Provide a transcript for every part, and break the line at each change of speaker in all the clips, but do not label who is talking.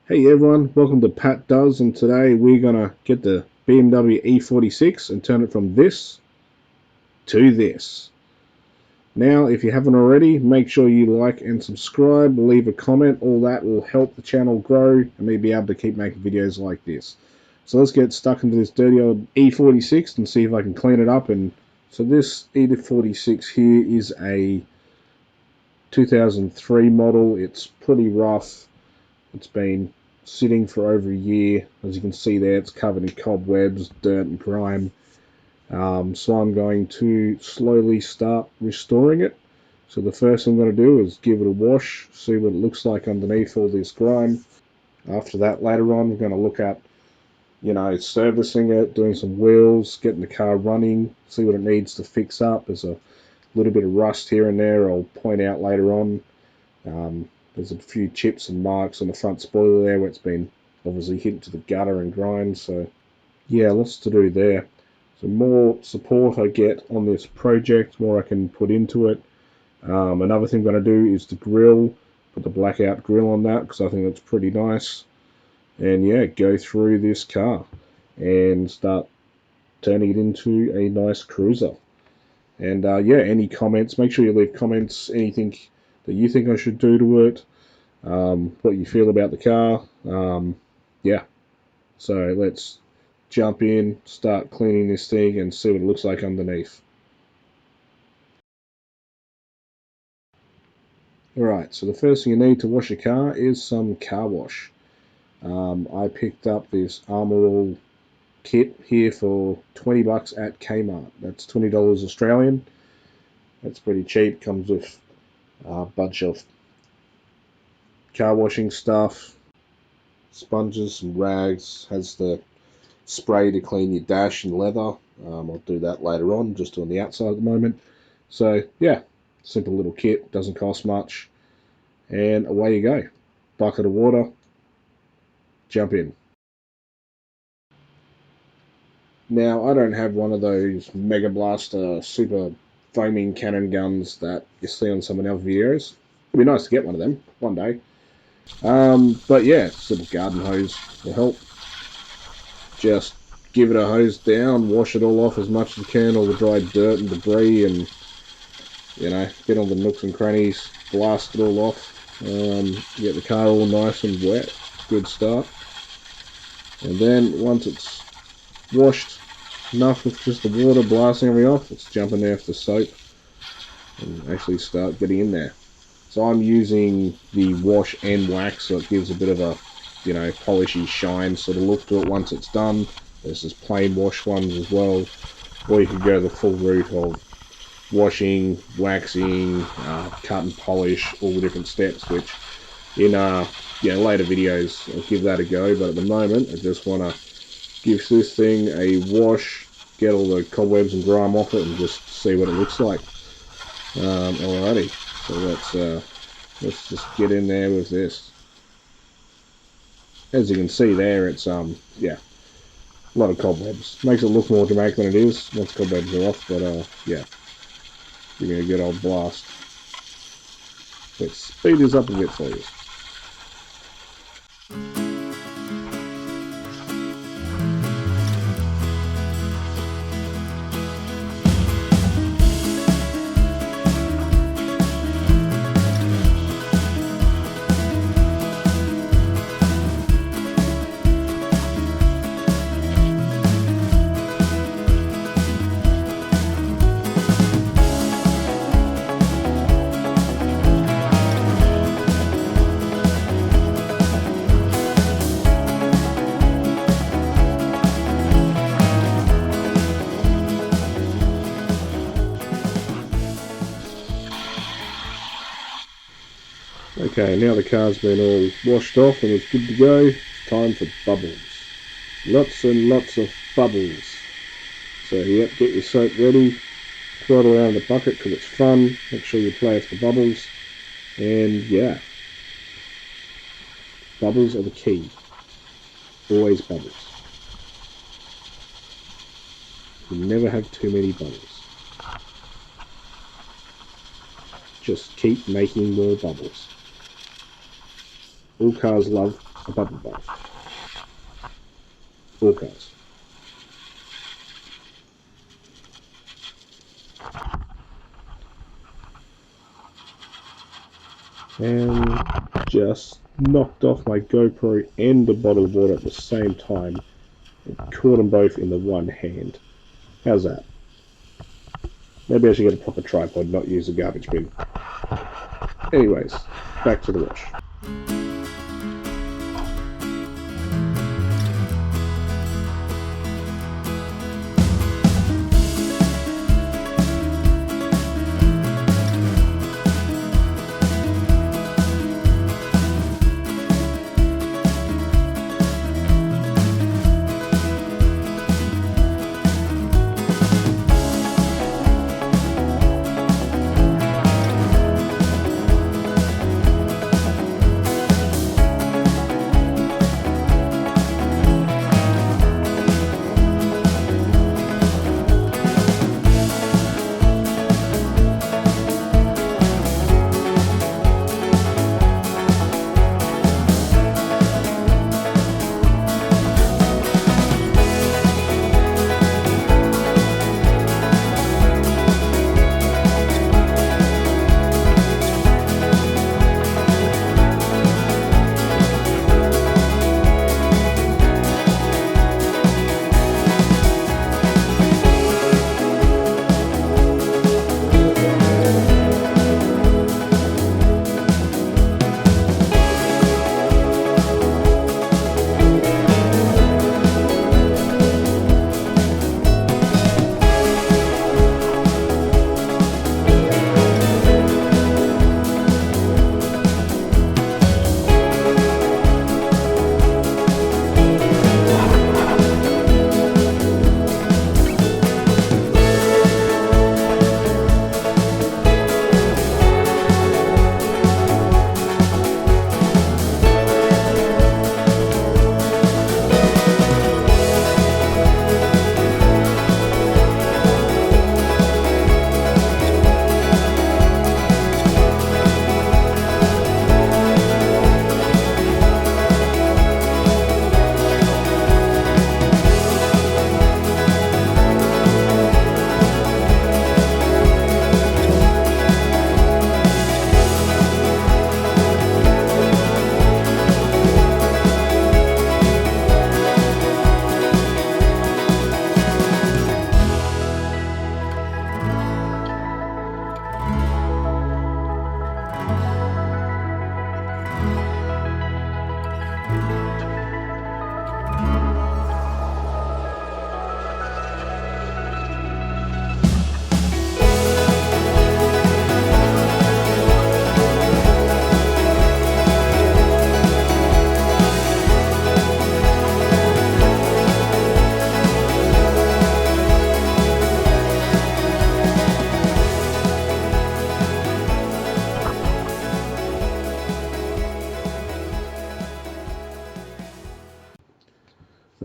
Hey everyone, welcome to Pat Does, and today we're gonna get the BMW E46 and turn it from this to this. Now, if you haven't already, make sure you like and subscribe, leave a comment. All that will help the channel grow and me be able to keep making videos like this. So let's get stuck into this dirty old E46 and see if I can clean it up. And so this E46 here is a 2003 model. It's pretty rough. It's been sitting for over a year. As you can see there, it's covered in cobwebs, dirt and grime. So I'm going to slowly start restoring it. So the first thing I'm going to do is give it a wash, see what it looks like underneath all this grime. After that, later on, we're going to look at, servicing it, doing some wheels, getting the car running, see what it needs to fix up. There's a little bit of rust here and there I'll point out later on. There's a few chips and marks on the front spoiler there where it's been obviously hit to the gutter and grind. So yeah, lots to do there. So more support I get on this project, more I can put into it. Another thing I'm going to do is the grill, put the blackout grill on that because I think that's pretty nice. And yeah, go through this car and start turning it into a nice cruiser. And yeah, any comments, make sure you leave comments, anything that you think I should do to it, what you feel about the car. Yeah, so let's jump in, start cleaning this thing and see what it looks like underneath. Alright, so the first thing you need to wash your car is some car wash. I picked up this Armor All kit here for 20 bucks at Kmart. That's $20 Australian. That's pretty cheap. Comes with a bunch of car washing stuff, sponges, some rags, has the spray to clean your dash and leather. I'll do that later on, just on the outside at the moment. So yeah, simple little kit, doesn't cost much, and away you go. Bucket of water, jump in. Now I don't have one of those Mega Blaster super foaming cannon guns that you see on some of our videos. It'd be nice to get one of them one day. But yeah, simple garden hose will help. Just give it a hose down, wash it all off as much as you can, all the dry dirt and debris, and get all the nooks and crannies, blast it all off, get the car all nice and wet. Good start. And then once it's washed enough with just the water blasting everything off, let's jump in there with the soap and actually start getting in there. So I'm using the wash and wax, so it gives a bit of a polishy shine sort of look to it once it's done. There's just plain wash ones as well, or you could go the full route of washing, waxing, cut and polish, all the different steps, which in later videos I'll give that a go. But at the moment I just want to give this thing a wash, get all the cobwebs and grime off it, and just see what it looks like. Alrighty, so let's just get in there with this. As you can see there, it's yeah, a lot of cobwebs. Makes it look more dramatic than it is once cobwebs are off, but yeah, give me a good old blast. Let's speed this up a bit for you. Okay, now the car's been all washed off and it's good to go. It's time for bubbles. Lots and lots of bubbles. So yep, get your soap ready. Throw it around the bucket because it's fun. Make sure you play with the bubbles. And yeah, bubbles are the key. Always bubbles. You never have too many bubbles. just keep making more bubbles. All cars love a bubble bath. All cars. And just knocked off my GoPro and the bottle of water at the same time and caught them both in the one hand. How's that? Maybe I should get a proper tripod, not use a garbage bin. Anyways, back to the wash.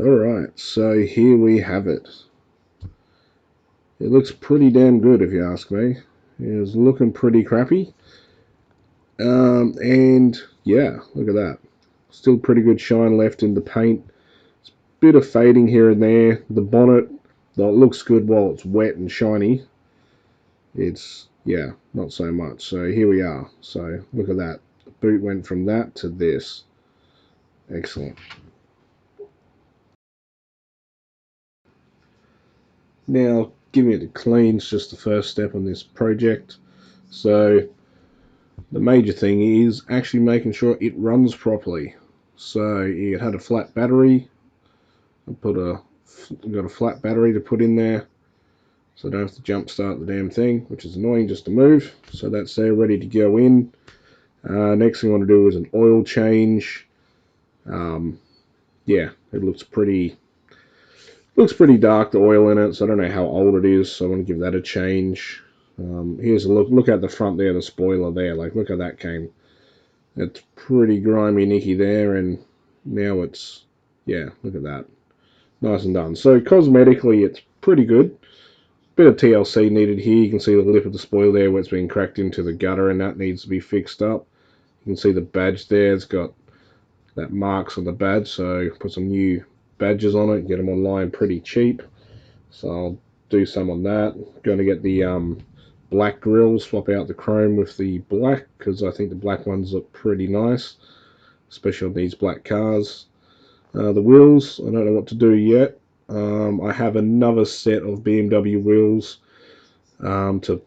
Alright, so here we have it. It looks pretty damn good if you ask me. It was looking pretty crappy. And yeah, look at that. Still pretty good shine left in the paint. It's a bit of fading here and there. The bonnet, though it looks good while it's wet and shiny, it's, yeah, not so much. So here we are. So look at that. The boot went from that to this. Excellent. Now, giving it a clean is just the first step on this project. So the major thing is actually making sure it runs properly. So it had a flat battery. I've got a flat battery to put in there, so I don't have to jump start the damn thing, which is annoying just to move. So that's there ready to go in. Next thing I want to do is an oil change. Yeah, it looks pretty dark, the oil in it, so I don't know how old it is, so I want to give that a change. Here's a look at the front there, the spoiler there, like look how that came. It's pretty grimy nicky there, and now it's, yeah, look at that. Nice and done. So cosmetically it's pretty good. bit of TLC needed here. You can see the lip of the spoiler there where it's been cracked into the gutter, and that needs to be fixed up. You can see the badge there. It's got that marks on the badge, so put some new badges on it, get them online pretty cheap. So I'll do some on that. Going to get the black grills, swap out the chrome with the black, because I think the black ones look pretty nice, especially on these black cars. The wheels, I don't know what to do yet. I have another set of BMW wheels to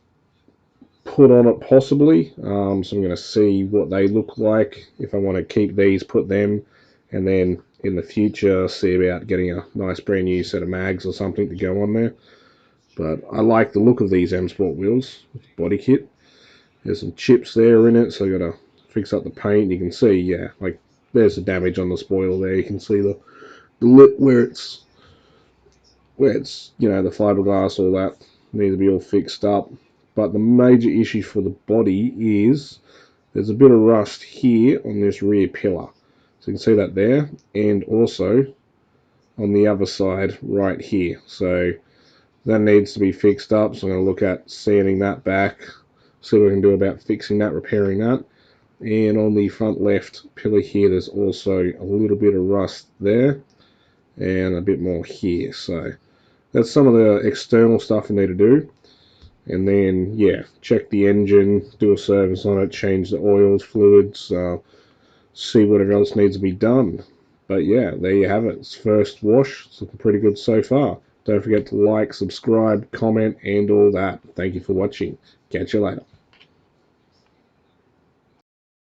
put on it possibly. So I'm going to see what they look like. If I want to keep these, put them, and then in the future see about getting a nice brand new set of mags or something to go on there. But I like the look of these M Sport wheels with the body kit. There's some chips there in it, so I got to fix up the paint. You can see, yeah, like there's the damage on the spoiler there. You can see the lip where it's you know, the fiberglass, all that needs to be all fixed up. But the major issue for the body is there's a bit of rust here on this rear pillar. So you can see that there, and also on the other side right here. So that needs to be fixed up. So I'm going to look at sanding that back, see what I can do about fixing that, repairing that. And on the front left pillar here, there's also a little bit of rust there and a bit more here. So that's some of the external stuff I need to do. And then, yeah, check the engine, do a service on it, change the oils, fluids, see whatever else needs to be done. But yeah, there you have it. It's first wash. It's looking pretty good so far. Don't forget to like, subscribe, comment, and all that. Thank you for watching. Catch you later.